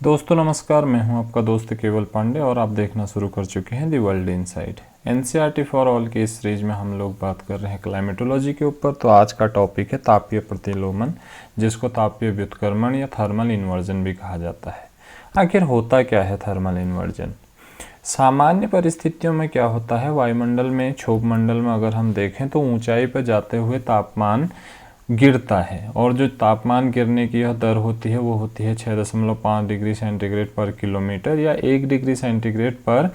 दोस्तों नमस्कार, मैं हूं आपका दोस्त केवल पांडे और आप देखना शुरू कर चुके हैं the world inside. NCERT for all की इस सीरीज में हम लोग बात कर रहे हैं क्लाइमेटोलॉजी के ऊपर। तो आज का टॉपिक है तापीय प्रतिलोमन, जिसको तापीय व्युत्क्रमण या थर्मल इन्वर्जन भी कहा जाता है। आखिर होता क्या है थर्मल इन्वर्जन? सामान्य परिस्थितियों में क्या होता है, वायुमंडल में, क्षोभ मंडल में अगर हम देखें तो ऊंचाई पर जाते हुए तापमान गिरता है, और जो तापमान गिरने की यह दर होती है वो होती है 6.5 डिग्री सेंटीग्रेड पर किलोमीटर या 1 डिग्री सेंटीग्रेड पर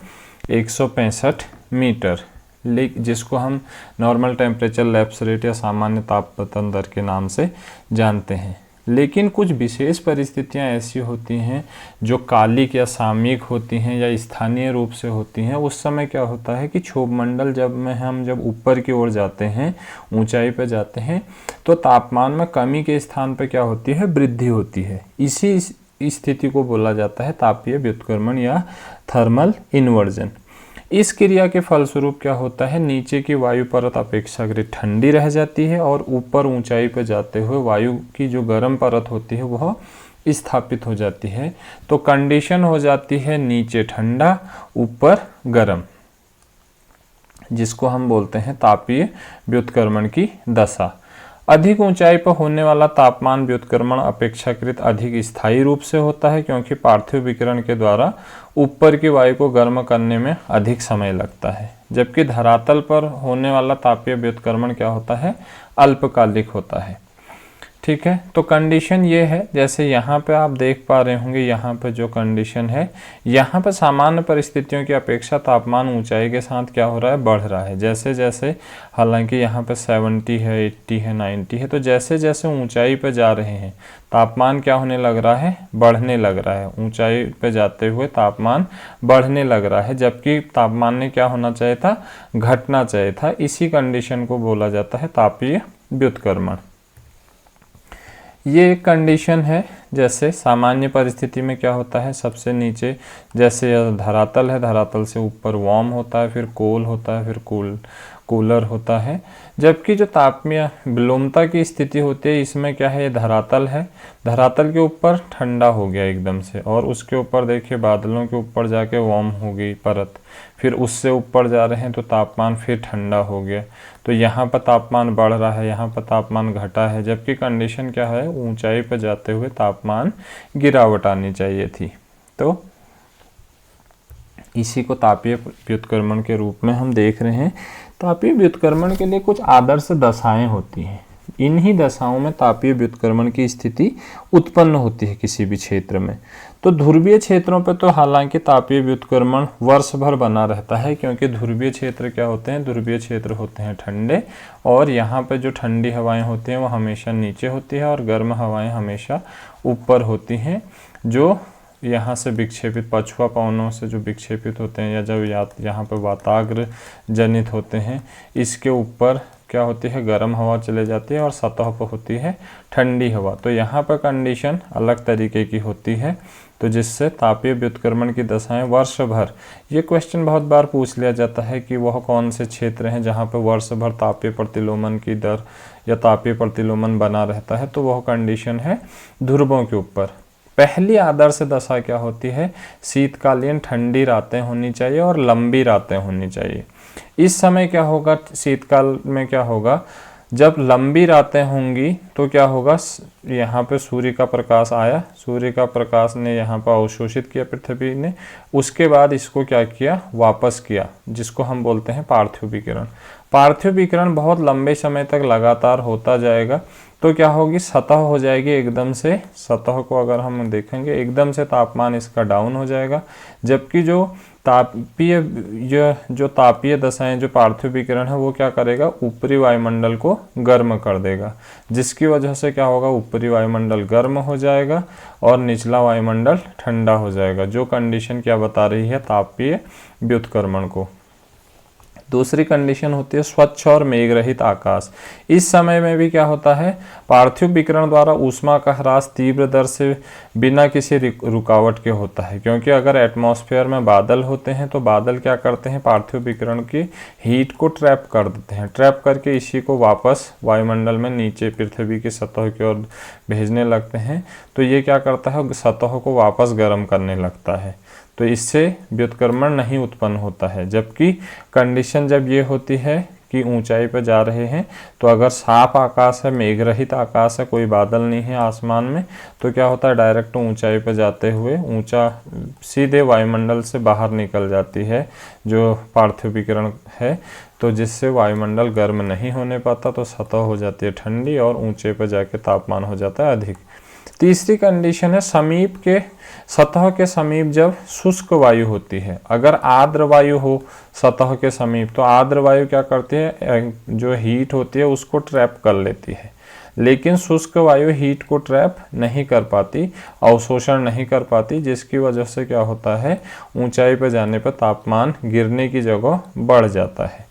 165 मीटर, जिसको हम नॉर्मल टेम्परेचर लैप्स रेट या सामान्य तापपतन दर के नाम से जानते हैं। लेकिन कुछ विशेष परिस्थितियां ऐसी होती हैं जो कालिक या सामयिक होती हैं या स्थानीय रूप से होती हैं। उस समय क्या होता है कि क्षोभ मंडल जब ऊपर की ओर जाते हैं, ऊंचाई पर जाते हैं, तो तापमान में कमी के स्थान पर क्या होती है, वृद्धि होती है। इसी स्थिति को बोला जाता है तापीय व्युत्क्रमण या थर्मल इन्वर्जन। इस क्रिया के फलस्वरूप क्या होता है, नीचे की वायु परत अपेक्षाकृत ठंडी रह जाती है और ऊपर ऊंचाई पर जाते हुए वायु की जो गर्म परत होती है वह स्थापित हो जाती है। तो कंडीशन हो जाती है नीचे ठंडा ऊपर गर्म, जिसको हम बोलते हैं तापीय व्युत्क्रमण की दशा। अधिक ऊंचाई पर होने वाला तापमान व्युत्क्रमण अपेक्षाकृत अधिक स्थायी रूप से होता है, क्योंकि पार्थिव विकिरण के द्वारा ऊपर की वायु को गर्म करने में अधिक समय लगता है। जबकि धरातल पर होने वाला तापीय व्युत्क्रमण क्या होता है, अल्पकालिक होता है। ठीक है, तो कंडीशन ये है, जैसे यहाँ पे आप देख पा रहे होंगे, यहाँ पे जो कंडीशन है, यहाँ पे सामान्य परिस्थितियों की अपेक्षा तापमान ऊंचाई के साथ क्या हो रहा है, बढ़ रहा है। जैसे जैसे, हालांकि यहाँ पे 70 है, 80 है, 90 है, तो जैसे जैसे ऊंचाई पे जा रहे हैं तापमान क्या होने लग रहा है, बढ़ने लग रहा है। ऊंचाई पे जाते हुए तापमान बढ़ने लग रहा है, जबकि तापमान ने क्या होना चाहिए था, घटना चाहिए था। इसी कंडीशन को बोला जाता है तापीय व्युत्क्रमण। ये एक कंडीशन है। जैसे सामान्य परिस्थिति में क्या होता है, सबसे नीचे जैसे धरातल है, धरातल से ऊपर वार्म होता है, फिर कोल होता है, फिर कूलर होता है। जबकि जो तापीय विलोमता की स्थिति होती है, इसमें क्या है, ये धरातल है, धरातल के ऊपर ठंडा हो गया एकदम से, और उसके ऊपर देखिए बादलों के ऊपर जाके वार्म हो गई परत, फिर उससे ऊपर जा रहे हैं तो तापमान फिर ठंडा हो गया। तो यहाँ पर तापमान बढ़ रहा है, यहाँ पर तापमान घटा है, जबकि कंडीशन क्या है, ऊंचाई पर जाते हुए तापमान गिरावट आनी चाहिए थी। तो इसी को तापीय व्युत्क्रमण के रूप में हम देख रहे हैं। तापीय व्युत्क्रमण के लिए कुछ आदर्श दशाएं होती हैं। इन्हीं दशाओं में तापीय व्युत्क्रमण की स्थिति उत्पन्न होती है किसी भी क्षेत्र में। तो ध्रुवीय क्षेत्रों पर तो हालांकि तापीय व्युत्क्रमण वर्ष भर बना रहता है, क्योंकि ध्रुवीय क्षेत्र क्या होते हैं, ध्रुवीय क्षेत्र होते हैं ठंडे, और यहाँ पे जो ठंडी हवाएं होती हैं वो हमेशा नीचे होती है और गर्म हवाएं हमेशा ऊपर होती हैं, जो यहाँ से विक्षेपित, पछुआ पवनों से जो विक्षेपित होते हैं या जब यहाँ पर वाताग्र जनित होते हैं, इसके ऊपर क्या होती है, गर्म हवा चले जाती है और सतह पर होती है ठंडी हवा। तो यहाँ पर कंडीशन अलग तरीके की होती है, तो जिससे तापीय व्युत्क्रमण की दशाएं वर्ष भर, ये क्वेश्चन बहुत बार पूछ लिया जाता है कि वह कौन से क्षेत्र हैं जहाँ पर वर्ष भर तापीय प्रतिलोमन की दर या तापीय प्रतिलोमन बना रहता है, तो वह कंडीशन है ध्रुवों के ऊपर। पहली आदर्श दशा क्या होती है, शीतकालीन ठंडी रातें होनी चाहिए और लंबी रातें होनी चाहिए। इस समय क्या होगा, शीतकाल में क्या होगा, जब लंबी रातें होंगी तो क्या होगा, यहाँ पे सूर्य का प्रकाश आया, सूर्य का प्रकाश ने यहाँ पर अवशोषित किया पृथ्वी ने, उसके बाद इसको क्या किया, वापस किया, जिसको हम बोलते हैं पार्थिव विकिरण। पार्थिव विकिरण बहुत लंबे समय तक लगातार होता जाएगा, तो क्या होगी, सतह हो जाएगी एकदम से, सतह को अगर हम देखेंगे एकदम से तापमान इसका डाउन हो जाएगा। जबकि जो तापीय दशाएं, जो पार्थिव विकिरण है, वो क्या करेगा, ऊपरी वायुमंडल को गर्म कर देगा, जिसकी वजह से क्या होगा, ऊपरी वायुमंडल गर्म हो जाएगा और निचला वायुमंडल ठंडा हो जाएगा, जो कंडीशन क्या बता रही है, तापीय व्युत्क्रमण को। दूसरी कंडीशन होती है स्वच्छ और मेघ रहित आकाश। इस समय में भी क्या होता है, पार्थिव विकिरण द्वारा ऊष्मा का ह्रास तीव्र दर से बिना किसी रुकावट के होता है, क्योंकि अगर एटमॉस्फेयर में बादल होते हैं तो बादल क्या करते हैं, पार्थिव विकिरण की हीट को ट्रैप कर देते हैं, ट्रैप करके इसी को वापस वायुमंडल में नीचे पृथ्वी की सतह की ओर भेजने लगते हैं। तो ये क्या करता है, सतह को वापस गर्म करने लगता है, तो इससे व्युत्क्रमण नहीं उत्पन्न होता है। जबकि कंडीशन जब ये होती है कि ऊंचाई पर जा रहे हैं, तो अगर साफ आकाश है, मेघ रहित आकाश है, कोई बादल नहीं है आसमान में, तो क्या होता है, डायरेक्ट ऊंचाई पर जाते हुए ऊंचा सीधे वायुमंडल से बाहर निकल जाती है जो पार्थिव विकिरण है, तो जिससे वायुमंडल गर्म नहीं होने पाता, तो सतह हो जाती है ठंडी और ऊंचे पर जाके तापमान हो जाता है अधिक। तीसरी कंडीशन है समीप के सतह के समीप जब शुष्क वायु होती है। अगर आर्द्र वायु हो सतह के समीप, तो आर्द्र वायु क्या करती है, जो हीट होती है उसको ट्रैप कर लेती है, लेकिन शुष्क वायु हीट को ट्रैप नहीं कर पाती, अवशोषण नहीं कर पाती, जिसकी वजह से क्या होता है, ऊंचाई पर जाने पर तापमान गिरने की जगह बढ़ जाता है।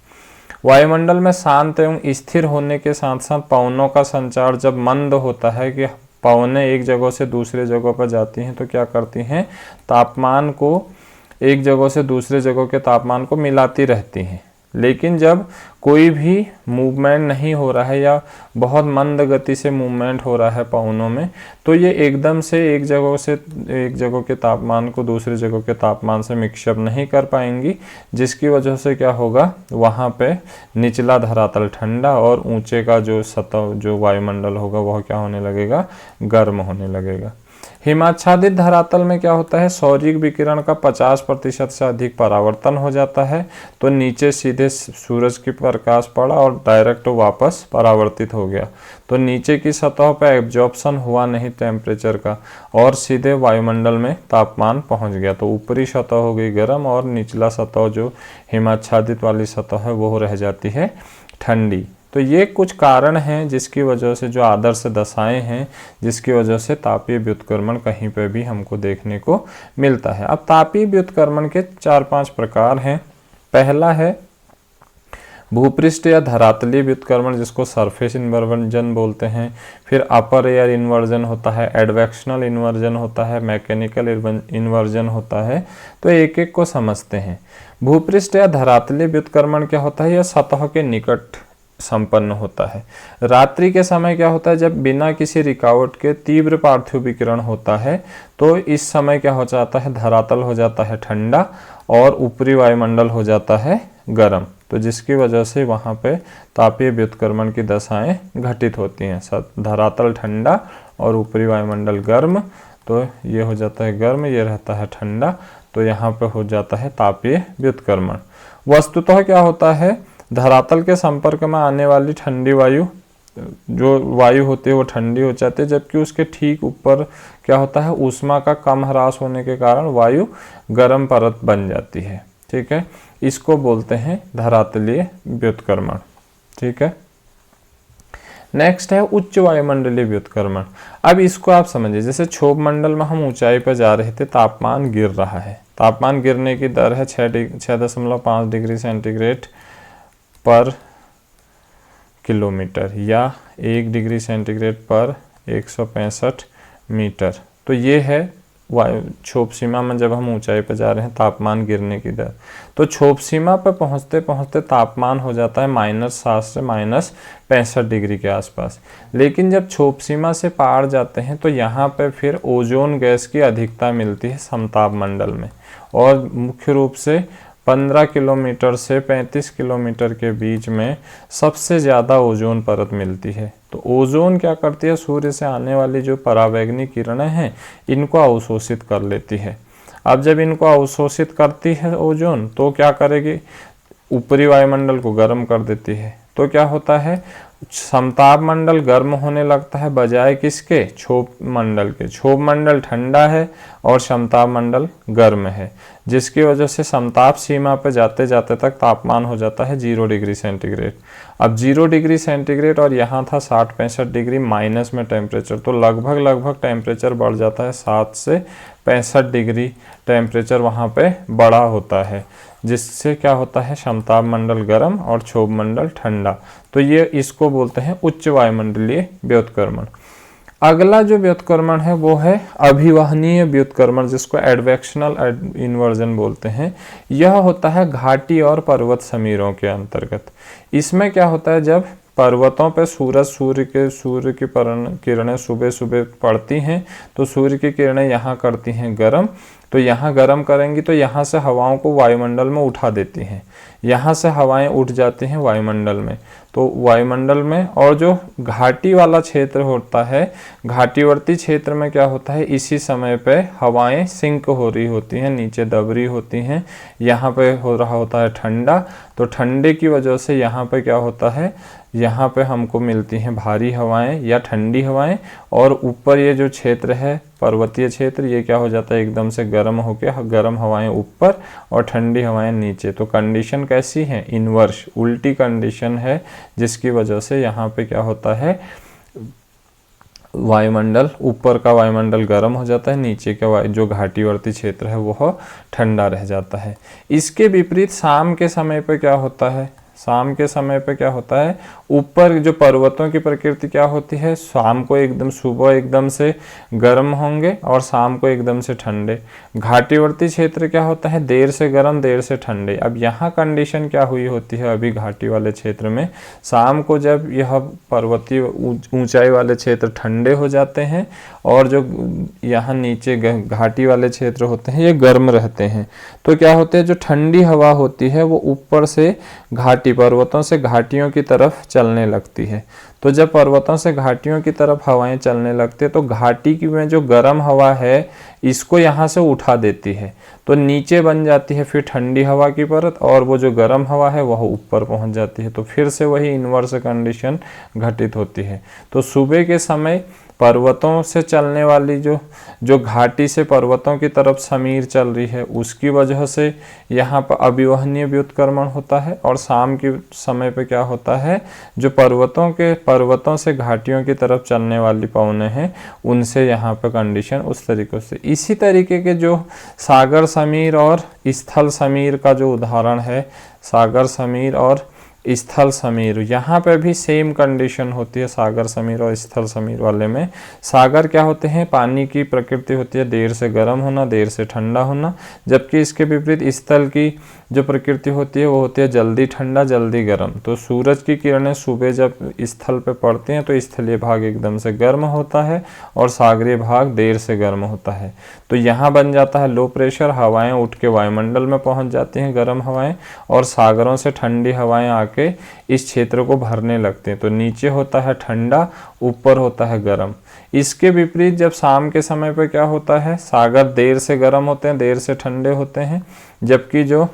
वायुमंडल में शांत एवं स्थिर होने के साथ साथ पवनों का संचार जब मंद होता है, कि पवनें एक जगह से दूसरे जगह पर जाती हैं, तो क्या करती हैं, तापमान को एक जगह से दूसरे जगह के तापमान को मिलाती रहती हैं। लेकिन जब कोई भी मूवमेंट नहीं हो रहा है या बहुत मंद गति से मूवमेंट हो रहा है पवनों में, तो ये एकदम से एक जगह के तापमान को दूसरे जगह के तापमान से मिक्सअप नहीं कर पाएंगी, जिसकी वजह से क्या होगा, वहाँ पे निचला धरातल ठंडा और ऊंचे का जो सतह जो वायुमंडल होगा वह क्या होने लगेगा, गर्म होने लगेगा। हिमाच्छादित धरातल में क्या होता है, सौर्यिक विकिरण का 50% से अधिक परावर्तन हो जाता है, तो नीचे सीधे सूरज की प्रकाश पड़ा और डायरेक्ट वापस परावर्तित हो गया, तो नीचे की सतह पर एब्जॉर्प्शन हुआ नहीं टेम्परेचर का और सीधे वायुमंडल में तापमान पहुंच गया, तो ऊपरी सतह हो गई गर्म और निचला सतह जो हिमाच्छादित वाली सतह है वो रह जाती है ठंडी। तो ये कुछ कारण हैं जिसकी वजह से, जो आदर्श दशाएं हैं जिसकी वजह से तापीय व्युत्क्रमण कहीं पे भी हमको देखने को मिलता है। अब तापीय व्युत्क्रमण के 4-5 प्रकार हैं। पहला है भूपृष्ठ या धरातलीय व्युत्क्रमण, जिसको सरफेस इन्वर्जन बोलते हैं। फिर अपर एयर इन्वर्जन होता है, एडवेक्शनल इन्वर्जन होता है, मैकेनिकल इन्वर्जन होता है। तो एक एक को समझते हैं। भूपृष्ठ या धरातलीय व्युत्क्रमण क्या होता है, यह सतह के निकट संपन्न होता है। रात्रि के समय क्या होता है, जब बिना किसी रुकावट के तीव्र पार्थिव विकिरण होता है, तो इस समय क्या हो जाता है, धरातल हो जाता है ठंडा और ऊपरी वायुमंडल हो जाता है गर्म, तो जिसकी वजह से वहाँ पे तापीय व्युत्क्रमण की दशाएं घटित होती हैं। धरातल ठंडा और ऊपरी वायुमंडल गर्म, तो ये हो जाता है गर्म, ये रहता है ठंडा, तो यहाँ पे हो जाता है तापीय व्युत्क्रमण। वस्तुतः क्या होता है, धरातल के संपर्क में आने वाली ठंडी वायु, जो वायु होती है वो ठंडी हो जाती है, जबकि उसके ठीक ऊपर क्या होता है, ऊष्मा का कम ह्रास होने के कारण वायु गर्म परत बन जाती है। ठीक है, इसको बोलते हैं धरातलीय व्युत्क्रमण। ठीक है, नेक्स्ट है उच्च वायुमंडलीय व्युत्क्रमण। अब इसको आप समझिए, जैसे क्षोभ मंडल में हम ऊंचाई पर जा रहे थे, तापमान गिर रहा है, तापमान गिरने की दर है 6.5 डिग्री सेंटीग्रेड पर किलोमीटर या 1 डिग्री सेंटीग्रेड पर 165 मीटर। तो ये है क्षोभ सीमा में जब हम ऊंचाई पर जा रहे हैं तापमान गिरने की दर। तो क्षोभ सीमा पर पहुंचते पहुंचते तापमान हो जाता है -7 से -65 डिग्री के आसपास। लेकिन जब क्षोभ सीमा से पार जाते हैं तो यहाँ पे फिर ओजोन गैस की अधिकता मिलती है समताप मंडल में, और मुख्य रूप से 15 किलोमीटर से 35 किलोमीटर के बीच में सबसे ज़्यादा ओजोन परत मिलती है। तो ओजोन क्या करती है, सूर्य से आने वाली जो परावैंगनिक किरणें हैं इनको अवशोषित कर लेती है। अब जब इनको अवशोषित करती है ओजोन, तो क्या करेगी, ऊपरी वायुमंडल को गर्म कर देती है। तो क्या होता है, समताप मंडल गर्म होने लगता है बजाय किसके, क्षोभ मंडल के। क्षोभ मंडल ठंडा है और समताप मंडल गर्म है। जिसकी वजह से समताप सीमा पर जाते जाते तक तापमान हो जाता है 0 डिग्री सेंटीग्रेड। अब 0 डिग्री सेंटीग्रेड और यहाँ था 60-65 डिग्री माइनस में टेम्परेचर, तो लगभग टेम्परेचर बढ़ जाता है 7 से 65 डिग्री टेम्परेचर वहाँ पे बढ़ा होता है, जिससे क्या होता है समताप मंडल गर्म और क्षोभ मंडल ठंडा। तो ये इसको बोलते हैं उच्च वायुमंडलीय व्युत्क्रमण। अगला जो व्युत्क्रमण है वो है अभिवहनीय व्युत्क्रमण, जिसको एडवेक्शनल इन्वर्जन बोलते हैं। यह होता है घाटी और पर्वत समीरों के अंतर्गत। इसमें क्या होता है, जब पर्वतों पे सूर्य की किरणें सुबह सुबह पड़ती हैं तो सूर्य की किरणें यहाँ करती हैं गर्म, तो यहाँ गर्म करेंगी तो यहाँ से हवाओं को वायुमंडल में उठा देती हैं, यहाँ से हवाएं उठ जाती हैं वायुमंडल में। तो वायुमंडल में, और जो घाटी वाला क्षेत्र होता है, घाटीवर्ती क्षेत्र में क्या होता है, इसी समय पे हवाएं सिंक हो रही होती हैं, नीचे दब रही होती हैं, यहाँ पे हो रहा होता है ठंडा। तो ठंडे की वजह से यहाँ पे क्या होता है, यहाँ पे हमको मिलती हैं भारी हवाएं या ठंडी हवाएं, और ऊपर ये जो क्षेत्र है पर्वतीय क्षेत्र, ये क्या हो जाता है एकदम से गर्म होकर, गर्म हवाएं ऊपर और ठंडी हवाएं नीचे। तो कंडीशन कैसी है, इन्वर्स, उल्टी कंडीशन है, जिसकी वजह से यहाँ पे क्या होता है, वायुमंडल, ऊपर का वायुमंडल गर्म हो जाता है, नीचे का जो घाटीवर्ती क्षेत्र है वह ठंडा रह जाता है। इसके विपरीत शाम के समय पे क्या होता है, शाम के समय पे क्या होता है, ऊपर जो पर्वतों की प्रकृति क्या होती है, शाम को एकदम, सुबह एकदम से गर्म होंगे और शाम को एकदम से ठंडे। घाटीवर्ती क्षेत्र क्या होता है, देर से गर्म देर से ठंडे। अब यहाँ कंडीशन क्या हुई होती है, अभी घाटी वाले क्षेत्र में शाम को जब यह पर्वतीय ऊंचाई वाले क्षेत्र ठंडे हो जाते हैं और जो यहाँ नीचे घाटी वाले क्षेत्र होते हैं ये गर्म रहते हैं, तो क्या होते हैं, जो ठंडी हवा होती है वो ऊपर से घाटी, पर्वतों से घाटियों की तरफ चलने लगती है। तो जब पर्वतों से घाटियों की तरफ हवाएं चलने लगती है तो घाटी की में जो गर्म हवा है इसको यहाँ से उठा देती है, तो नीचे बन जाती है फिर ठंडी हवा की परत, और वो जो गर्म हवा है वह ऊपर पहुँच जाती है। तो फिर से वही इन्वर्स कंडीशन घटित होती है। तो सुबह के समय पर्वतों से चलने वाली जो घाटी से पर्वतों की तरफ समीर चल रही है उसकी वजह से यहाँ पर अभिवहनीय व्युत्क्रमण होता है, और शाम के समय पे क्या होता है, जो पर्वतों से घाटियों की तरफ चलने वाली पवनें हैं उनसे यहाँ पर कंडीशन उस तरीके से। इसी तरीके के जो सागर समीर और स्थल समीर का जो उदाहरण है, सागर समीर और स्थल समीर, यहाँ पे भी सेम कंडीशन होती है सागर समीर और स्थल समीर वाले में। सागर क्या होते हैं, पानी की प्रकृति होती है देर से गर्म होना देर से ठंडा होना, जबकि इसके विपरीत स्थल की जो प्रकृति होती है वो होती है जल्दी ठंडा जल्दी गर्म। तो सूरज की किरणें सुबह जब स्थल पे पड़ती हैं तो स्थलीय भाग एकदम से गर्म होता है और सागरीय भाग देर से गर्म होता है। तो यहाँ बन जाता है लो प्रेशर, हवाएं उठ के वायुमंडल में पहुँच जाती हैं गर्म हवाएं, और सागरों से ठंडी हवाएं आके इस क्षेत्र को भरने लगते हैं। तो नीचे होता है ठंडा, ऊपर होता है गर्म। इसके विपरीत जब शाम के समय पे क्या होता है, सागर देर से गर्म होते हैं देर से ठंडे होते हैं, जबकि जो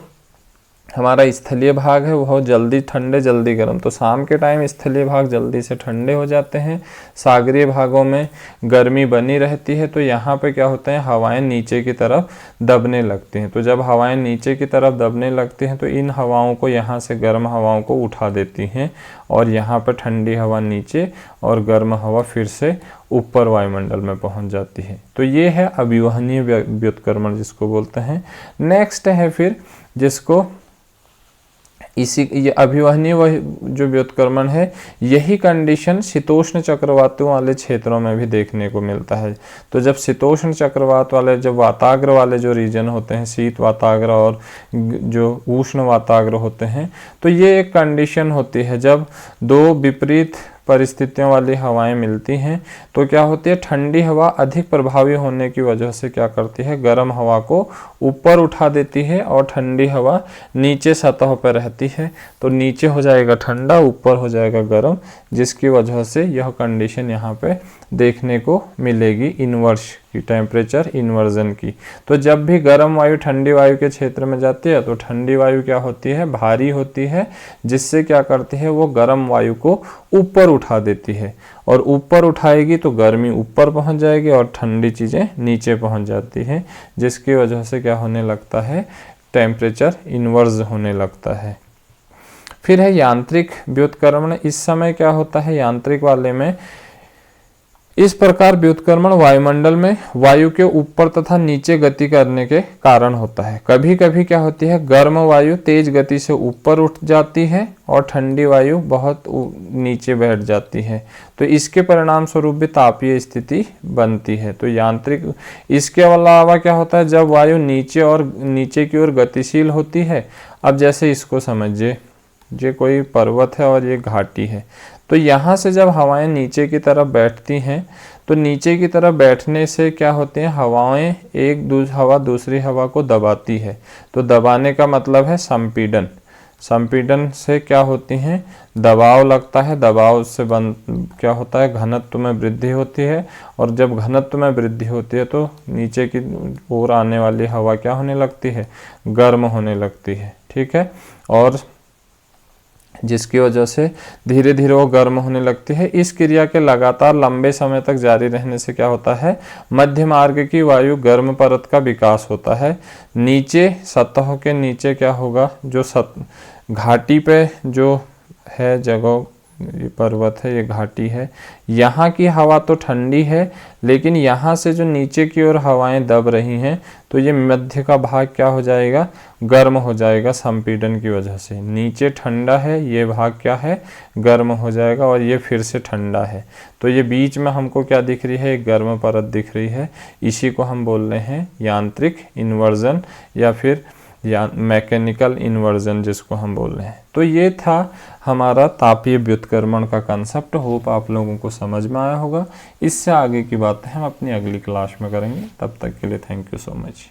हमारा स्थलीय भाग है वह जल्दी ठंडे जल्दी गर्म। तो शाम के टाइम स्थलीय भाग जल्दी से ठंडे हो जाते हैं, सागरीय भागों में गर्मी बनी रहती है। तो यहाँ पे क्या होता है, हवाएं नीचे की तरफ दबने लगती हैं। तो जब हवाएं नीचे की तरफ दबने लगती हैं तो इन हवाओं को यहाँ से गर्म हवाओं को उठा देती हैं, और यहाँ पर ठंडी हवा नीचे और गर्म हवा फिर से ऊपर वायुमंडल में पहुँच जाती है। तो ये है अभिवहनीय व्युत्क्रमण जिसको बोलते हैं। नेक्स्ट है फिर जिसको ये अभिवहनीय जो व्युत्क्रमण है, यही कंडीशन शीतोष्ण चक्रवातों वाले क्षेत्रों में भी देखने को मिलता है। तो जब शीतोष्ण चक्रवात वाले, जब वाताग्र वाले जो रीजन होते हैं, शीत वाताग्र और जो उष्ण वाताग्र होते हैं, तो ये एक कंडीशन होती है जब दो विपरीत परिस्थितियों वाली हवाएं मिलती हैं तो क्या होती है, ठंडी हवा अधिक प्रभावी होने की वजह से क्या करती है, गर्म हवा को ऊपर उठा देती है और ठंडी हवा नीचे सतह पर रहती है। तो नीचे हो जाएगा ठंडा, ऊपर हो जाएगा गर्म, जिसकी वजह से यह कंडीशन यहाँ पे देखने को मिलेगी इन्वर्स की, टेम्परेचर इन्वर्जन की। तो जब भी गर्म वायु ठंडी वायु के क्षेत्र में जाती है तो ठंडी वायु क्या होती है, भारी होती है, जिससे क्या करती है वो गर्म वायु को ऊपर उठा देती है, और ऊपर उठाएगी तो गर्मी ऊपर पहुंच जाएगी और ठंडी चीज़ें नीचे पहुंच जाती हैं, जिसकी वजह से क्या होने लगता है, टेम्परेचर इन्वर्स होने लगता है। फिर है यांत्रिक व्युत्क्रमण। इस समय क्या होता है यांत्रिक वाले में, इस प्रकार व्युत्क्रमण वायुमंडल में वायु के ऊपर तथा नीचे गति करने के कारण होता है। कभी कभी क्या होती है, गर्म वायु तेज गति से ऊपर उठ जाती है और ठंडी वायु बहुत नीचे बैठ जाती है, तो इसके परिणाम स्वरूप भी तापीय स्थिति बनती है। तो यांत्रिक, इसके अलावा क्या होता है, जब वायु नीचे की ओर गतिशील होती है, अब जैसे इसको समझिए, ये कोई पर्वत है और ये घाटी है, तो यहाँ से जब हवाएं नीचे की तरफ बैठती हैं तो नीचे की तरफ बैठने से क्या होते हैं, हवाएं हवा दूसरी हवा को दबाती है। तो दबाने का मतलब है संपीड़न। संपीड़न से क्या होती हैं, दबाव लगता है, दबाव से क्या होता है, घनत्व में वृद्धि होती है, और जब घनत्व में वृद्धि होती है तो नीचे की ओर आने वाली हवा क्या होने लगती है, गर्म होने लगती है। ठीक है, और जिसकी वजह से धीरे धीरे वो गर्म होने लगती है। इस क्रिया के लगातार लंबे समय तक जारी रहने से क्या होता है, मध्य मार्ग की वायु गर्म परत का विकास होता है। नीचे सतहों के नीचे क्या होगा, जो घाटी पे जो है जगह, ये पर्वत है, ये घाटी है, यहाँ की हवा तो ठंडी है, लेकिन यहाँ से जो नीचे की ओर हवाएं दब रही हैं तो ये मध्य का भाग क्या हो जाएगा, गर्म हो जाएगा संपीड़न की वजह से। नीचे ठंडा है, ये भाग क्या है, गर्म हो जाएगा, और ये फिर से ठंडा है, तो ये बीच में हमको क्या दिख रही है, एक गर्म परत दिख रही है। इसी को हम बोल रहे हैं यांत्रिक इन्वर्जन या फिर मैकेनिकल इन्वर्जन, जिसको हम बोल रहे हैं। तो ये था हमारा तापीय व्युत्क्रमण का कंसेप्ट। होप आप लोगों को समझ में आया होगा। इससे आगे की बातें हम अपनी अगली क्लास में करेंगे। तब तक के लिए थैंक यू सो मच।